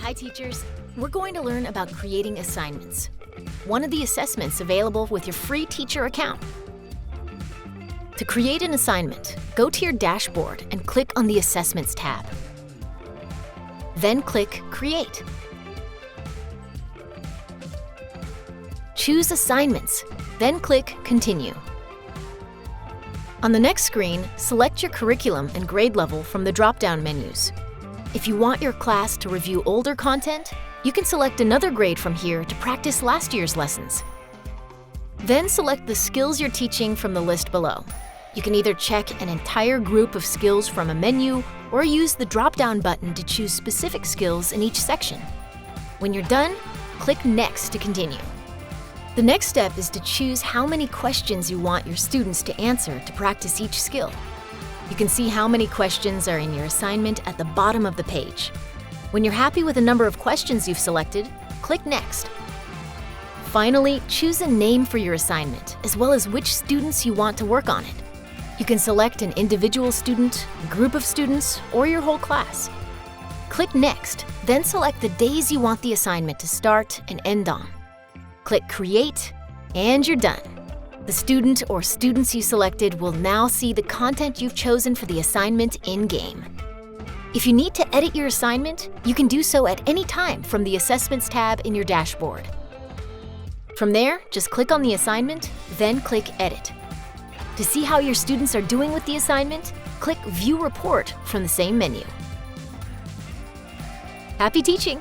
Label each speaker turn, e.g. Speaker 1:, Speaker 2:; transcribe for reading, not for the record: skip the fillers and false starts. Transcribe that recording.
Speaker 1: Hi teachers, we're going to learn about creating assignments. One of the assessments available with your free teacher account. To create an assignment, go to your dashboard and click on the Assessments tab. Then click Create. Choose Assignments, then click Continue. On the next screen, select your curriculum and grade level from the drop-down menus. If you want your class to review older content, you can select another grade from here to practice last year's lessons. Then select the skills you're teaching from the list below. You can either check an entire group of skills from a menu or use the drop-down button to choose specific skills in each section. When you're done, click Next to continue. The next step is to choose how many questions you want your students to answer to practice each skill. You can see how many questions are in your assignment at the bottom of the page. When you're happy with the number of questions you've selected, click Next. Finally, choose a name for your assignment, as well as which students you want to work on it. You can select an individual student, a group of students, or your whole class. Click Next, then select the days you want the assignment to start and end on. Click Create, and you're done. The student or students you selected will now see the content you've chosen for the assignment in-game. If you need to edit your assignment, you can do so at any time from the Assessments tab in your dashboard. From there, just click on the assignment, then click Edit. To see how your students are doing with the assignment, click View Report from the same menu. Happy teaching!